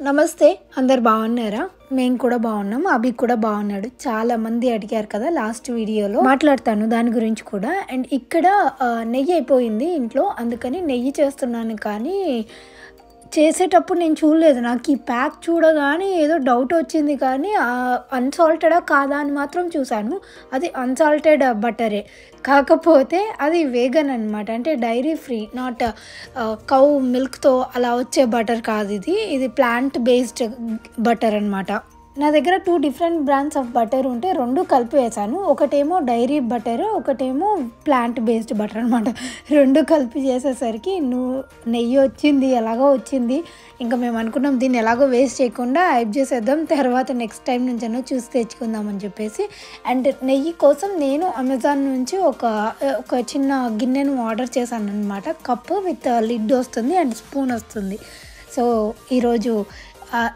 నమస్తే అందరు బాగున్నారా? మేము కూడా బాగున్నాం. అభి కూడా బాగున్నాడు. చాలా మంది అడిగారు కదా లాస్ట్ వీడియోలో, మాట్లాడతాను దాని గురించి కూడా. అండ్ ఇక్కడ నెయ్యి అయిపోయింది ఇంట్లో, అందుకని నెయ్యి చేస్తున్నాను. కానీ చేసేటప్పుడు నేను చూడలేదు. నాకు ఈ ప్యాక్ చూడగానే ఏదో డౌట్ వచ్చింది, కానీ అన్సాల్టెడా కాదా అని మాత్రం చూశాను. అది అన్సాల్టెడ్ బటరే, కాకపోతే అది వేగన్ అనమాట. అంటే డైరీ ఫ్రీ, నాట్ కౌ మిల్క్తో అలా వచ్చే బటర్ కాదు. ఇది ప్లాంట్ బేస్డ్ బటర్ అనమాట. నా దగ్గర 2 డిఫరెంట్ బ్రాండ్స్ ఆఫ్ బటర్ ఉంటే 2 కలిపి వేసాను. ఒకటేమో డైరీ బటర్, ఒకటేమో ప్లాంట్ బేస్డ్ బటర్ అనమాట. 2 కలిపి చేసేసరికి నెయ్యి వచ్చింది, ఎలాగో వచ్చింది. ఇంకా మేము అనుకున్నాం దీన్ని ఎలాగో వేస్ట్ చేయకుండా హైప్ చేసేద్దాం, తర్వాత నెక్స్ట్ టైం నుంచైనా చూసి తెచ్చుకుందాం అని చెప్పేసి. అండ్ నెయ్యి కోసం నేను అమెజాన్ నుంచి ఒక చిన్న గిన్నెను ఆర్డర్ చేశాను అనమాట. కప్పు విత్ లిడ్ వస్తుంది అండ్ స్పూన్ వస్తుంది. సో ఈరోజు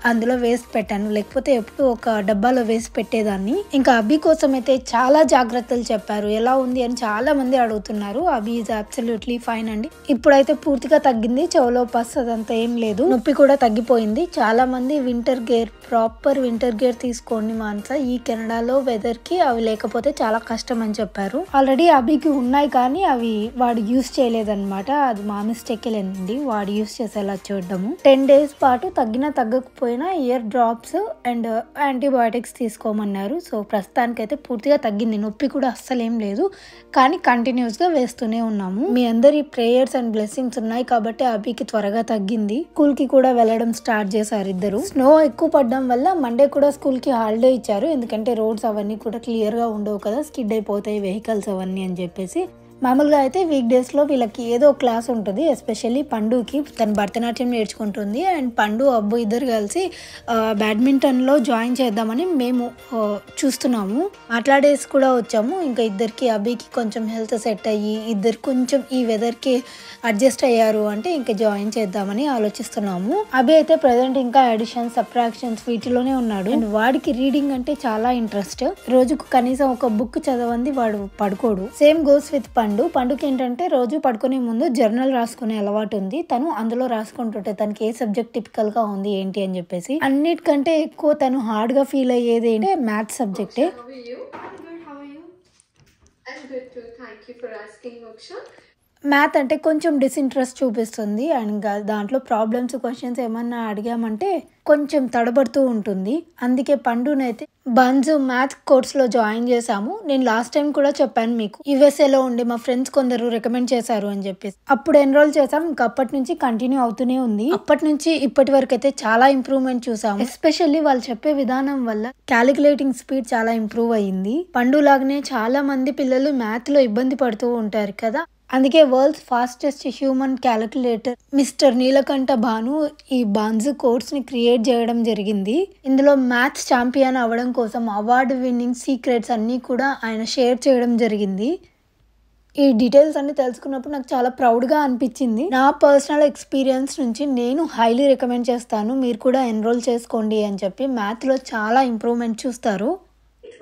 అందులో వేసి పెట్టాను, లేకపోతే ఎప్పుడు ఒక డబ్బాలో వేసి పెట్టేదాన్ని. ఇంకా అభి కోసం అయితే చాలా జాగ్రత్తలు చెప్పారు. ఎలా ఉంది అని చాలా మంది అడుగుతున్నారు. అభి ఈజ్ అబ్సల్యూట్లీ ఫైన్ అండి. ఇప్పుడైతే పూర్తిగా తగ్గింది, చెవులో పస్ అదంతా ఏం లేదు, నొప్పి కూడా తగ్గిపోయింది. చాలా మంది ప్రాపర్ వింటర్ గేర్ తీసుకోండి మానస, ఈ కెనడాలో వెదర్ కి అవి లేకపోతే చాలా కష్టం అని చెప్పారు. ఆల్రెడీ అభికి ఉన్నాయి, కానీ అవి వాడు యూస్ చేయలేదన్నమాట. అది మా మిస్టేకేలేనండి, వాడు యూస్ చేసేలా చూడడము. 10 days పాటు తగ్గకపోయినా ఇయర్ డ్రాప్స్ అండ్ యాంటీబయాటిక్స్ తీసుకోమన్నారు. సో ప్రస్తుతానికైతే పూర్తిగా తగ్గింది, నొప్పి కూడా అస్సలు ఏం లేదు, కానీ కంటిన్యూస్ గా వేస్తూనే ఉన్నాము. మీ అందరి ప్రేయర్స్ అండ్ బ్లెస్సింగ్స్ ఉన్నాయి కాబట్టి అభికి త్వరగా తగ్గింది. స్కూల్ కి కూడా వెళ్ళడం స్టార్ట్ చేశారు ఇద్దరు. స్నో ఎక్కువ పడడం వల్ల మండే కూడా స్కూల్ కి హాలిడే ఇచ్చారు, ఎందుకంటే రోడ్స్ అవన్నీ కూడా క్లియర్ గా ఉండవు కదా, స్కిడ్ అయిపోతాయి వెహికల్స్ అవన్నీ అని చెప్పేసి. మామూలుగా అయితే వీక్ డేస్లో వీళ్ళకి ఏదో క్లాస్ ఉంటుంది. ఎస్పెషల్లీ పండుకి తను భరతనాట్యం నేర్చుకుంటుంది, అండ్ పండు అబ్బు ఇద్దరు కలిసి బ్యాడ్మింటన్లో జాయిన్ చేద్దామని మేము చూస్తున్నాము. మాట్లాడేసి కూడా వచ్చాము. ఇంకా ఇద్దరికి అభికి కొంచెం హెల్త్ సెట్ అయ్యి ఇద్దరు కొంచెం ఈ వెదర్కి అడ్జస్ట్ అయ్యారు అంటే ఇంకా జాయిన్ చేద్దామని ఆలోచిస్తున్నాము. అభి అయితే ప్రజెంట్ ఇంకా అడిషన్స్ సబ్ట్రాక్షన్స్ వీటిలోనే ఉన్నాడు. అండ్ వాడికి రీడింగ్ అంటే చాలా ఇంట్రెస్ట్. రోజుకు కనీసం ఒక బుక్ చదవంది వాడు పడుకోడు. సేమ్ గోస్ విత్ పండుకి ఏంటంటే రోజు పడుకునే ముందు జర్నల్ రాసుకునే అలవాటు ఉంది. తను అందులో రాసుకుంటుంటే తనకి ఏ సబ్జెక్ట్ టిపికల్ గా ఉంది ఏంటి అని చెప్పేసి. అన్నిటికంటే ఎక్కువ తను హార్డ్ గా ఫీల్ అయ్యేది ఏంటంటే మ్యాథ్స్ సబ్జెక్టే. మ్యాథ్ అంటే కొంచెం డిసింట్రెస్ట్ చూపిస్తుంది, అండ్ దాంట్లో ప్రాబ్లమ్స్ క్వశ్చన్స్ ఏమన్నా అడిగామంటే కొంచెం తడబడుతూ ఉంటుంది. అందుకే పండునైతే బన్జు మ్యాథ్ కోర్స్లో జాయిన్ చేశాము. నేను లాస్ట్ టైం కూడా చెప్పాను మీకు, యూఎస్ఏలో ఉండి మా ఫ్రెండ్స్ కొందరు రికమెండ్ చేశారు అని చెప్పేసి. అప్పుడు ఎన్రోల్ చేసాం, ఇంకా అప్పటి నుంచి కంటిన్యూ అవుతూనే ఉంది. అప్పటి నుంచి ఇప్పటి వరకు అయితే చాలా ఇంప్రూవ్మెంట్ చూసాము. ఎస్పెషల్లీ వాళ్ళు చెప్పే విధానం వల్ల క్యాలిక్యులేటింగ్ స్పీడ్ చాలా ఇంప్రూవ్ అయ్యింది. పండు లాగానే చాలా మంది పిల్లలు మ్యాథ్ లో ఇబ్బంది పడుతూ ఉంటారు కదా, అందుకే world's fastest human calculator mister Neelakantha Bhanu ఈ బాన్జు కోర్స్ ని క్రియేట్ చేయడం జరిగింది. ఇందులో మ్యాథ్స్ ఛాంపియన్ అవ్వడం కోసం అవార్డు విన్నింగ్ సీక్రెట్స్ అన్నీ కూడా ఆయన షేర్ చేయడం జరిగింది. ఈ డీటెయిల్స్ అన్ని తెలుసుకున్నప్పుడు నాకు చాలా ప్రౌడ్గా అనిపించింది. నా పర్సనల్ ఎక్స్పీరియన్స్ నుంచి నేను హైలీ రికమెండ్ చేస్తాను, మీరు కూడా ఎన్రోల్ చేసుకోండి అని చెప్పి. మ్యాథ్లో చాలా ఇంప్రూవ్మెంట్ చూస్తారు.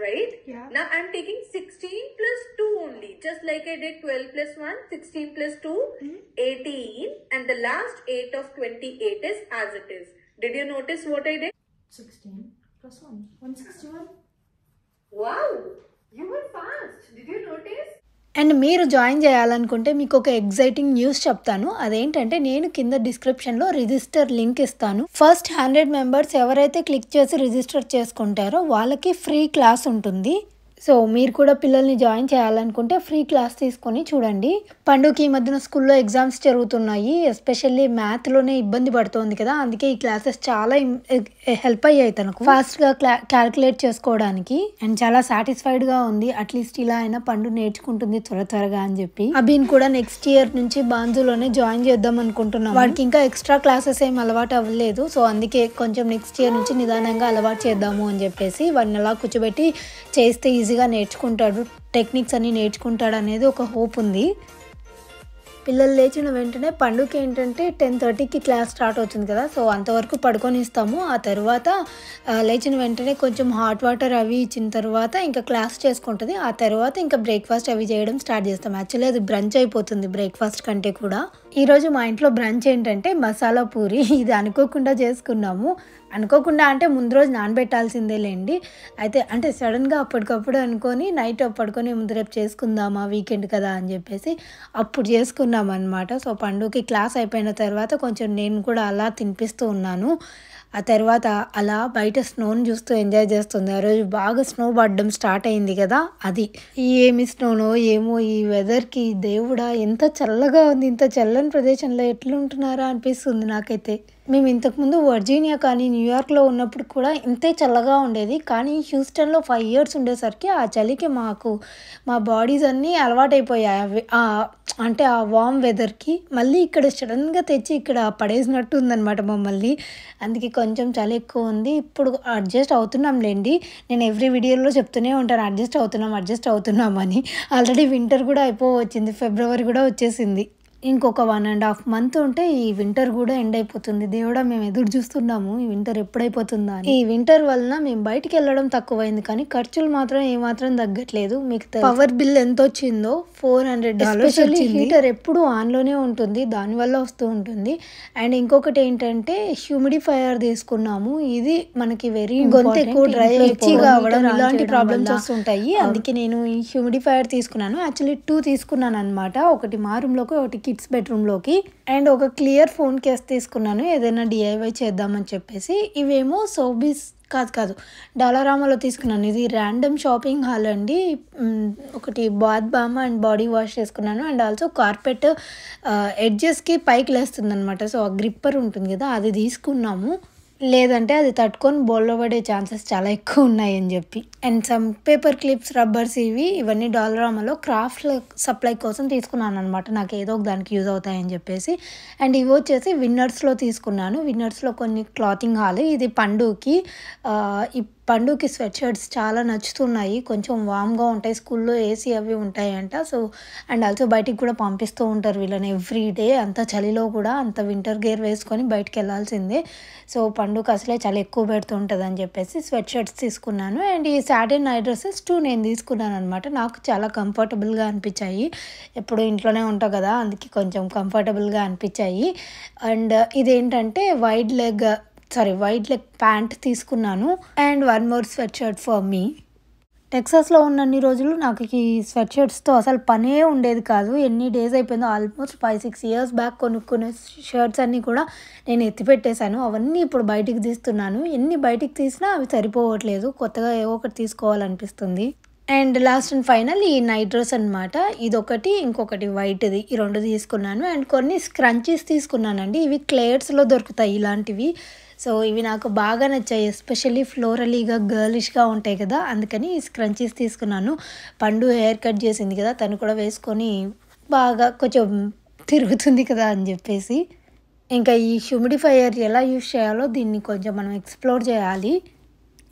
Right? Yeah. Now I'm taking 16 plus 2 only. Just like I did 12 plus 1, 16 plus 2, 18. And the last 8 of 28 is as it is. Did you notice what I did? 16 plus 1, 161. Wow! You were fast. Did you notice? And మీరు join చేయాలనుకుంటే మీకు ఒక exciting news చెప్తాను. అదేంటంటే నేను కింద డిస్క్రిప్షన్లో register link ఇస్తాను. ఫస్ట్ 100 మెంబర్స్ ఎవరైతే క్లిక్ చేసి రిజిస్టర్ చేసుకుంటారో వాళ్ళకి ఫ్రీ క్లాస్ ఉంటుంది. సో మీరు కూడా పిల్లల్ని జాయిన్ చేయాలనుకుంటే ఫ్రీ క్లాస్ తీసుకొని చూడండి. పండుకి ఈ మధ్యన స్కూల్లో ఎగ్జామ్స్ జరుగుతున్నాయి, ఎస్పెషల్లీ మ్యాథ్లోనే ఇబ్బంది పడుతుంది కదా, అందుకే ఈ క్లాసెస్ చాలా హెల్ప్ అయ్యాయి తనకు ఫాస్ట్గా క్యాల్కులేట్ చేసుకోవడానికి. అండ్ చాలా సాటిస్ఫైడ్గా ఉంది, అట్లీస్ట్ ఇలా అయినా పండు నేర్చుకుంటుంది త్వరగా అని చెప్పి. అభిన్ కూడా నెక్స్ట్ ఇయర్ నుంచి బాన్జులోనే జాయిన్ చేద్దాం అనుకుంటున్నాం. వాడికి ఇంకా ఎక్స్ట్రా క్లాసెస్ ఏం అలవాటు అవ్వలేదు, సో అందుకే కొంచెం నెక్స్ట్ ఇయర్ నుంచి నిదానంగా అలవాటు చేద్దాము అని చెప్పేసి. వాడిని అలా కూర్చోబెట్టి చేస్తే ఈజీగా నేర్చుకుంటాడు, టెక్నిక్స్ అన్ని నేర్చుకుంటాడు అనేది ఒక హోప్ ఉంది. పిల్లలు లేచిన వెంటనే పండుగ ఏంటంటే 10:30కి క్లాస్ స్టార్ట్ అవుతుంది కదా, సో అంతవరకు పడుకొని ఇస్తాము. ఆ తర్వాత లేచిన వెంటనే కొంచెం హాట్ వాటర్ అవి ఇచ్చిన తర్వాత ఇంకా క్లాస్ చేసుకుంటుంది. ఆ తర్వాత ఇంకా బ్రేక్ఫాస్ట్ అవి చేయడం స్టార్ట్ చేస్తాం. యాక్చువల్లీ అది బ్రంచ్ అయిపోతుంది బ్రేక్ఫాస్ట్ కంటే కూడా. ఈరోజు మా ఇంట్లో బ్రంచ్ ఏంటంటే మసాలా పూరి. ఇది అనుకోకుండా చేసుకున్నాము. అనుకోకుండా అంటే ముందు రోజు నానబెట్టాల్సిందేలేండి. అయితే అంటే సడన్గా అప్పటికప్పుడు అనుకొని నైట్ పడుకొని ముందు రేపు చేసుకుందామా వీకెండ్ కదా అని చెప్పేసి అప్పుడు చేసుకున్నాం అనమాట. సో పండుగకి క్లాస్ అయిపోయిన తర్వాత కొంచెం నేను కూడా అలా తినిపిస్తూ ఉన్నాను. ఆ తర్వాత అలా బయట స్నోని చూస్తూ ఎంజాయ్ చేస్తుంది. ఆ రోజు బాగా స్నో పడడం స్టార్ట్ అయింది కదా, అది ఏమి స్నోనో ఏమో ఈ వెదర్కి. దేవుడా ఎంత చల్లగా ఉంది, ఇంత చల్లని ప్రదేశంలో ఎట్లుంటున్నారా అనిపిస్తుంది నాకైతే. మేము ఇంతకుముందు వర్జీనియా కానీ న్యూయార్క్లో ఉన్నప్పుడు కూడా ఇంతే చల్లగా ఉండేది. కానీ హ్యూస్టన్లో 5 years ఉండేసరికి ఆ చలికి మా బాడీస్ అన్నీ అలవాటైపోయాయి. అంటే ఆ వామ్ వెదర్కి. మళ్ళీ ఇక్కడ సడన్గా తెచ్చి ఇక్కడ పడేసినట్టు ఉందన్నమాట మమ్మల్ని. అందుకే కొంచెం చలి ఎక్కువ ఉంది. ఇప్పుడు అడ్జస్ట్ అవుతున్నాంలేండి. నేను ఎవ్రీ వీడియోలో చెప్తూనే ఉంటాను అడ్జస్ట్ అవుతున్నామని. ఆల్రెడీ వింటర్ కూడా అయిపోవచ్చింది, ఫిబ్రవరి కూడా వచ్చేసింది. ఇంకొక 1.5 months ఉంటే ఈ వింటర్ కూడా ఎండ్ అయిపోతుంది. దేవుడా మేము ఎదురు చూస్తున్నాము ఈ వింటర్ ఎప్పుడైపోతుందా అని. ఈ వింటర్ వలన మేము బయటికి వెళ్ళడం తక్కువైంది, కానీ ఖర్చులు మాత్రం ఏమాత్రం తగ్గట్లేదు. మీకు పవర్ బిల్ ఎంత వచ్చిందో $400. హీటర్ ఎప్పుడు ఆన్లోనే ఉంటుంది, దానివల్ల వస్తూ ఉంటుంది. అండ్ ఇంకొకటి ఏంటంటే హ్యూమిడిఫైయర్ తీసుకున్నాము. ఇది మనకి వెరీ గొంతు ఎక్కువ డ్రై ఇచ్చిగా అవ్వడం ఇలాంటి ప్రాబ్లమ్స్ వస్తుంటాయి. అందుకే నేను ఈ హ్యూమిడిఫైయర్ తీసుకున్నాను. యాక్చువల్లీ 2 తీసుకున్నాను అనమాట. ఒకటి మా రూమ్లోకి, ఒకటి కిడ్స్ బెడ్రూమ్లోకి. అండ్ ఒక క్లియర్ ఫోన్ కేస్ తీసుకున్నాను ఏదైనా DIY చేద్దామని చెప్పేసి. ఇవేమో సోబీస్ కాదు డాలరామాలో తీసుకున్నాను. ఇది ర్యాండమ్ షాపింగ్ హాల్ అండి. ఒకటి bath balm and body wash చేసుకున్నాను. అండ్ ఆల్సో కార్పెట్ ఎడ్జెస్కి పైకి లేస్తుంది అనమాట. సో ఆ గ్రిప్పర్ ఉంటుంది కదా, అది తీసుకున్నాము. లేదంటే అది తట్టుకొని బోల్లో పడే ఛాన్సెస్ చాలా ఎక్కువ ఉన్నాయని చెప్పి. And some paper clips, rubbers ఇవన్నీ డాలరామాలో క్రాఫ్ట్ సప్లై కోసం తీసుకున్నాను అనమాట. నాకు ఏదో ఒక దానికి యూజ్ అవుతాయని చెప్పేసి. అండ్ ఇవి వచ్చేసి విన్నర్స్లో తీసుకున్నాను. విన్నర్స్లో కొన్ని క్లాతింగ్ హాల్. ఇది పండుగకి ఈ పండుగకి స్వెట్ షర్ట్స్ చాలా నచ్చుతున్నాయి. కొంచెం వామ్గా ఉంటాయి, స్కూల్లో AC అవి ఉంటాయంట. సో అండ్ ఆల్సో బయటికి కూడా పంపిస్తూ ఉంటారు వీళ్ళని ఎవ్రీ డే. అంత చలిలో కూడా అంత వింటర్ గేర్ వేసుకొని బయటికి వెళ్ళాల్సిందే. సో పండుగ అసలే చాలా ఎక్కువ పెడుతూ ఉంటుంది అని చెప్పేసి స్వెట్ షర్ట్స్ తీసుకున్నాను. అండ్ ఈ సాటిన్ నైట్ డ్రెస్సెస్ 2 నేను తీసుకున్నాను అనమాట. నాకు చాలా కంఫర్టబుల్గా అనిపించాయి. ఎప్పుడు ఇంట్లోనే ఉంటాం కదా, అందుకే కొంచెం కంఫర్టబుల్గా అనిపించాయి. అండ్ ఇదేంటంటే వైడ్ లెగ్ ప్యాంట్ తీసుకున్నాను. And 1 more sweatshirt for me. టెక్సాస్లో ఉన్నన్ని రోజులు నాకు ఈ స్వెట్ షర్ట్స్తో అసలు పనే ఉండేది కాదు. ఎన్ని డేస్ అయిపోయిందో, ఆల్మోస్ట్ 5-6 years బ్యాక్ కొనుక్కునే షర్ట్స్ అన్నీ కూడా నేను ఎత్తిపెట్టేశాను. అవన్నీ ఇప్పుడు బయటికి తీస్తున్నాను. ఎన్ని బయటికి తీసినా అవి సరిపోవట్లేదు. కొత్తగా ఏవో ఒకటి తీసుకోవాలనిపిస్తుంది. అండ్ లాస్ట్ అండ్ ఫైనల్ ఈ నైట్ డ్రెస్ అనమాట. ఇదొకటి, ఇంకొకటి వైట్ది, ఈ 2 తీసుకున్నాను. అండ్ కొన్ని స్క్రంచీస్ తీసుకున్నానండి. ఇవి క్లేడ్స్లో దొరుకుతాయి ఇలాంటివి. సో ఇవి నాకు బాగా నచ్చాయి. ఎస్పెషల్లీ ఫ్లోరలీగా గర్లిష్గా ఉంటాయి కదా, అందుకని ఈ స్క్రంచీస్ తీసుకున్నాను. పండు హెయిర్ కట్ చేసింది కదా, తను కూడా వేసుకొని బాగా కొంచెం తిరుగుతుంది కదా అని చెప్పేసి. ఇంకా ఈ హ్యూమిడిఫైయర్ ఎలా యూజ్ చేయాలో దీన్ని కొంచెం మనం ఎక్స్ప్లోర్ చేయాలి.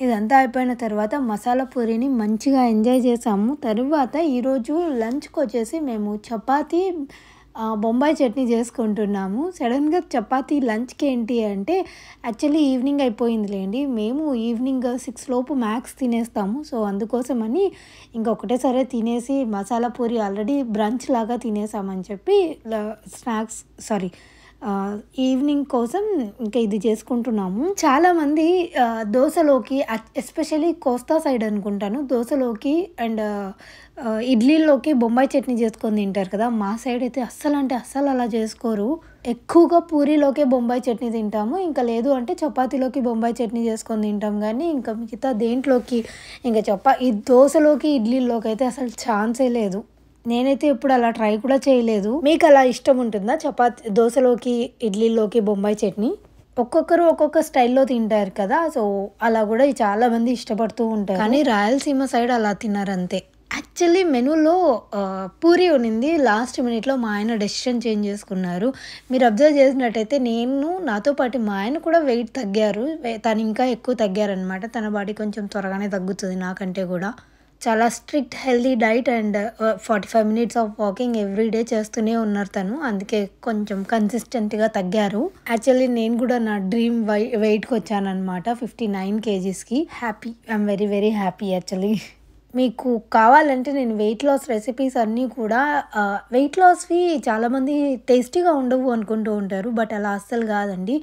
ఇదంతా అయిపోయిన తర్వాత మసాలా పూరీని మంచిగా ఎంజాయ్ చేసాము. తర్వాత ఈరోజు లంచ్కి వచ్చేసి మేము చపాతీ బొంబాయి చట్నీ చేసుకుంటున్నాము. సడన్గా చపాతీ లంచ్కి ఏంటి అంటే యాక్చువల్లీ ఈవినింగ్ అయిపోయిందిలేండి. మేము ఈవినింగ్ 6 లోపు మ్యాక్స్ తినేస్తాము. సో అందుకోసమని ఇంకొకటేసారి తినేసి మసాలా పూరి ఆల్రెడీ బ్రంచ్ లాగా తినేసామని చెప్పి ఈవినింగ్ కోసం ఇంకా ఇది చేసుకుంటున్నాము. చాలామంది దోశలోకి, ఎస్పెషల్లీ కోస్తా సైడ్ అనుకుంటాను, దోశలోకి అండ్ ఇడ్లీలోకి బొంబాయి చట్నీ చేసుకొని తింటారు కదా. మా సైడ్ అయితే అస్సలు అలా చేసుకోరు. ఎక్కువగా పూరీలోకే బొంబాయి చట్నీ తింటాము. ఇంకా లేదు అంటే చపాతీలోకి బొంబాయి చట్నీ చేసుకొని తింటాం. కానీ ఇంకా మిగతా దేంట్లోకి, ఇంకా ఈ దోశలోకి ఇడ్లీలోకి అయితే అసలు ఛాన్సే లేదు. నేనైతే ఎప్పుడు అలా ట్రై కూడా చేయలేదు. మీకు అలా ఇష్టం ఉంటుందా దోశలోకి, ఇడ్లీలోకి బొంబాయి చట్నీ? ఒక్కొక్కరు ఒక్కొక్క స్టైల్లో తింటారు కదా. సో అలా కూడా చాలా మంది ఇష్టపడుతూ ఉంటారు. కానీ రాయలసీమ సైడ్ అలా తిన్నారు అంతే. యాక్చువల్లీ మెనూలో పూరి ఉన్నింది. లాస్ట్ మినిట్లో మా ఆయన డెసిషన్ చేంజ్ చేసుకున్నారు. మీరు అబ్జర్వ్ చేసినట్టయితే నాతో పాటు మా ఆయన కూడా వెయిట్ తగ్గారు. తను ఇంకా ఎక్కువ తగ్గారనమాట. తన బాడీ కొంచెం త్వరగానే తగ్గుతుంది నాకంటే కూడా. చాలా strict healthy diet and 45 minutes of walking everyday చేస్తూనే ఉన్నారు తను. అందుకే కొంచెం కన్సిస్టెంట్గా తగ్గారు. యాక్చువల్లీ నేను కూడా నా డ్రీమ్ వెయిట్కి వచ్చానమాట, 59 kgsకి. Happy, I'm very very happy actually. మీకు కావాలంటే నేను వెయిట్ లాస్ రెసిపీస్ అన్నీ కూడా వెయిట్ లాస్వి చాలామంది టేస్టీగా ఉండవు అనుకుంటూ ఉంటారు, బట్ అలా అస్సలు కాదండి.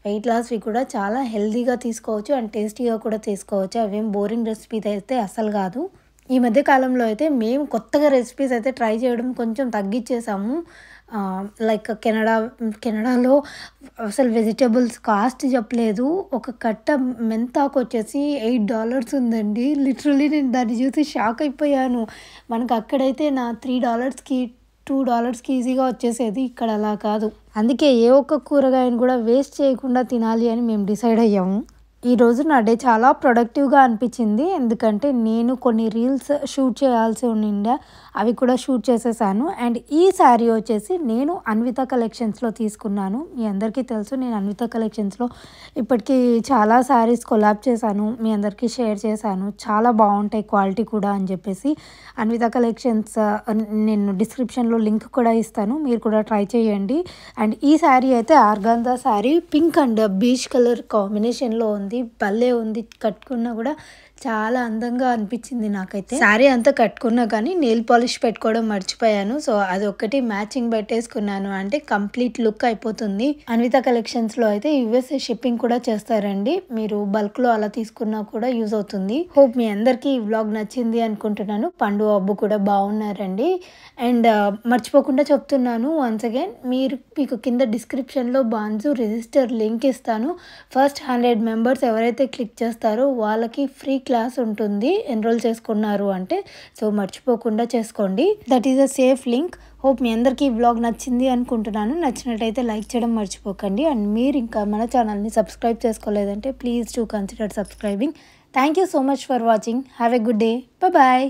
వెయిట్ లాస్వి కూడా చాలా హెల్తీగా తీసుకోవచ్చు అండ్ టేస్టీగా కూడా తీసుకోవచ్చు. అవేం బోరింగ్ రెసిపీస్ అయితే అస్సలు కాదు. ఈ మధ్య కాలంలో అయితే మేము కొత్తగా రెసిపీస్ అయితే ట్రై చేయడం కొంచెం తగ్గించేసాము. లైక్ కెనడాలో అసలు వెజిటేబుల్స్ కాస్ట్ చెప్పలేదు. ఒక కట్ట మెంతాకు వచ్చేసి $8 ఉందండి. లిటరలీ నేను దాన్ని చూసి షాక్ అయిపోయాను. మనకు అక్కడైతే నా $3కి $2కి ఈజీగా వచ్చేసేది, ఇక్కడ అలా కాదు. అందుకే ఏ ఒక్క కూరగాయను కూడా వేస్ట్ చేయకుండా తినాలి అని మేము డిసైడ్ అయ్యాము. ఈరోజు నా డే చాలా ప్రొడక్టివ్గా అనిపించింది, ఎందుకంటే నేను కొన్ని రీల్స్ షూట్ చేయాల్సి ఉండిండే, అవి కూడా షూట్ చేసేసాను. అండ్ ఈ శారీ వచ్చేసి నేను అన్విత కలెక్షన్స్లో తీసుకున్నాను. మీ అందరికీ తెలుసు నేను అన్విత కలెక్షన్స్లో ఇప్పటికీ చాలా శారీస్ కొలాబ్ చేశాను, మీ అందరికీ షేర్ చేశాను. చాలా బాగుంటాయి క్వాలిటీ కూడా అని చెప్పేసి. అన్విత కలెక్షన్స్ నేను డిస్క్రిప్షన్లో లింక్ కూడా ఇస్తాను, మీరు కూడా ట్రై చేయండి. అండ్ ఈ శారీ అయితే organza sari, pink and beach colour కాంబినేషన్లో ఉంది. భలే ఉంది, కట్టుకున్నా కూడా చాలా అందంగా అనిపించింది నాకైతే. శారీ అంతా కట్టుకున్నా కానీ నెయిల్ పాలిష్ పెట్టుకోవడం మర్చిపోయాను, సో అది ఒక్కటి మ్యాచింగ్ పెట్టేసుకున్నాను అంటే కంప్లీట్ లుక్ అయిపోతుంది. అన్విత కలెక్షన్స్లో అయితే USA షిప్పింగ్ కూడా చేస్తారండి, మీరు బల్క్లో అలా తీసుకున్నా కూడా యూజ్ అవుతుంది. హోప్ మీ అందరికీ ఈ వ్లాగ్ నచ్చింది అనుకుంటున్నాను. పండు అబ్బు కూడా బాగున్నారండి. అండ్ మర్చిపోకుండా చెప్తున్నాను వన్స్ అగైన్, మీకు కింద డిస్క్రిప్షన్లో బాన్జు రిజిస్టర్ లింక్ ఇస్తాను. ఫస్ట్ 100 మెంబర్స్ ఎవరైతే క్లిక్ చేస్తారో వాళ్ళకి ఫ్రీ క్లాస్ ఉంటుంది ఎన్రోల్ చేసుకున్నారు అంటే. సో మర్చిపోకుండా చేసుకోండి, that is a safe link. Hope మీ అందరికీ ఈ వ్లాగ్ నచ్చింది అనుకుంటున్నాను. నచ్చినట్టయితే లైక్ చేయడం మర్చిపోకండి. అండ్ మీరు ఇంకా మన ఛానల్ని సబ్స్క్రైబ్ చేసుకోలేదంటే please to consider subscribing. Thank you so much for watching. Have a good day. Bye.